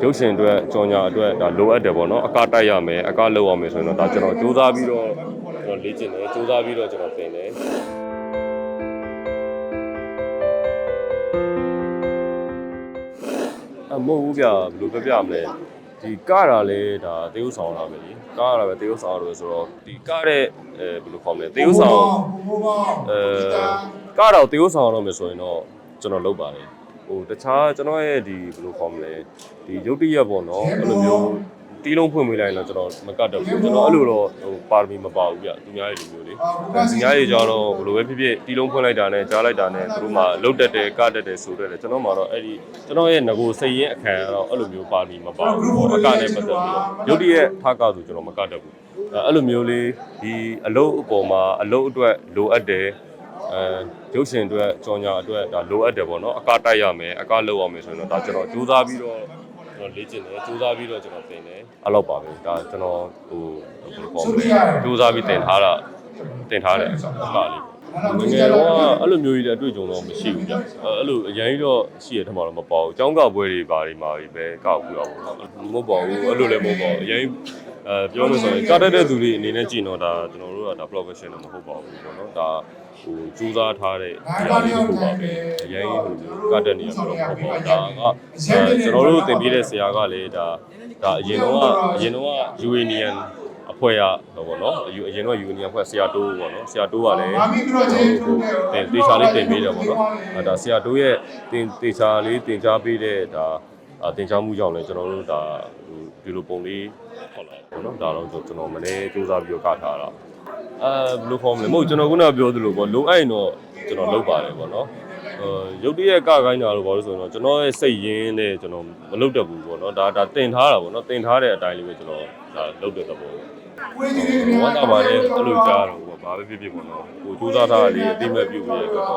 ရုပ်ရှင်အတွက်ကြော်ညာအတွက်ဒါလိုအပ်တယ်ပေါ့နော်အကတိုက်ရမယ်အကလောက်အောင်မယ်ဆိုရင်တော့ဒါကျွန်တော်စူးစမ်းပြီးတော့ကျွန်တော်လေ့ကျင့်တယ်စူးစမ်းပြီးတော့ကျွန်တော်သင်တယ်မဟုတ်ဘူးဗျာဘယ်လိုပြပြမလဲဒီကတာလဲဒါသေယုဆောင်လာမယ်လीကတာပဲသေယုဆောင်လို့ဆိုတော့ဒီကတဲ့ဘယ်လိုခေါ်မလဲသေယုဆောင်ကတာကိုသေယုဆောင်ရတော့မယ်ဆိုရင်တော့ကျွန်တော်လုပ်ပါတယ်ဟိုတခြားကျွန်တော်ရဲ့ဒီဘယ်လိုခေါ်မလဲဒီရုပ်တရက်ပေါ့နော်အဲ့လိုမျိုးတီးလုံးဖွင့်ပေးလိုက်ရင်တော့ကျွန်တော်မကတ်တော့ဘူးကျွန်တော်အဲ့လိုတော့ဟိုပါရမီမပါဘူးဗျသူများရဲ့လူမျိုးလေသူများရဲ့ကြောတော့ဘယ်လိုပဲဖြစ်ဖြစ်တီးလုံးဖွင့်လိုက်တာနဲ့ကြားလိုက်တာနဲ့သူတို့မှလုတ်တက်တယ်ကတ်တက်တယ်ဆိုတော့ကျွန်တော်မှတော့အဲ့ဒီကျွန်တော်ရဲ့ငကိုစိတ်ရင်းအခမ်းကတော့အဲ့လိုမျိုးပါရမီမပါဘူးအကနဲ့ပတ်သက်ပြီးတော့ရုပ်တရက်ထားကဆိုကျွန်တော်မကတ်တတ်ဘူးအဲ့လိုမျိုးလေးဒီအလုပ်အပေါ်မှာအလုပ်အတွက်လိုအပ်တယ်ရုပ်ရှင်အတွက်ကြော်ညာအတွက်ဒါလိုအပ်တယ်ပေါ့နော်အကတိုက်ရမယ်အကလောက်အောင်မယ်ဆိုရင်တော့ဒါကျွန်တော်စူးစမ်းပြီးတော့ကျွန်တော်လေ့ကျင့်တယ်စူးစမ်းပြီးတော့ကျွန်တော်သင်တယ်အဲ့လောက်ပါပဲဒါကျွန်တော်ဟိုဘယ်လိုပေါ့လဲစူးစမ်းပြီးသင်ထားတယ်အကလေးငယ်တော့အဲ့လိုမျိုးကြီးတဲ့အတွေ့အကြုံတော့မရှိဘူးဗျအဲ့လိုအရင်တော့ရှိရတဲ့မှာတော့မပေါ့ဘူးကျောင်းကောက်ပွဲတွေဘာတွေမှာပဲကောက်ပြီးတော့မဟုတ်ပါဘူးအဲ့လိုလည်းမဟုတ်ပါဘူးအရင်ပြောလို့ဆိုရင်ကတတ်တဲ့သူတွေအနေနဲ့ကြည့်တော့ဒါကျွန်တော်တို့ကဒါ professional မဟုတ်ပါဘူးပေါ့နော်ဒါဟိုစူးစမ်းထားတဲ့နေရာလေးတစ်ခုပါပဲအရင်ဟိုကတတ်နေရတော့ပေါ့ဒါကကျွန်တော်တို့သင်ပေးတဲ့ဆရာကလည်းဒါအရင်တော့ Union အဖွဲ့ရတော့ဗောနော်အရင်တော့ Union အဖွဲ့ဆရာတိုးဗောနော်ဆရာတိုးကလည်းတေချာလေးတင်ပေးတယ်ဗောနော်ဒါဆရာတိုးရဲ့တေချာလေးတင်ကြားပေးတဲ့ဒါတင်ကြားမှုကြောင့်လည်းကျွန်တော်တို့ဒါဒီလိုပုံလေးဟုတ်လားဗောနော်ဒါတော့ကျွန်တော်မနေ့စူးစမ်းပြီးတော့ကထားတာဘယ်လိုခေါ်မလဲမဟုတ်ကျွန်တော်ခုနကပြောသလိုဗောလိုအပ်ရင်တော့ကျွန်တော်လုပ်ပါတယ်ဗောနော်ရုပ်တရက်ကခိုင်းတာလို့ပြောလို့ဆိုတော့ကျွန်တော်ရဲ့စိတ်ရင်းနဲ့ကျွန်တော်မလုပ်တတ်ဘူးဗောနော်ဒါတင်ထားတာဗောနော်တင်ထားတဲ့အတိုင်းလေးပဲကျွန်တော်ဒါလုပ်တဲ့သဘောဝမ်းသာပါတယ်အဲ့လိုကြားတော့ဘာပဲဖြစ်ဖြစ်ပေါ့နော်ကိုစူးစမ်းထားတာလေးအတိမတ်ပြုပြီးရတော့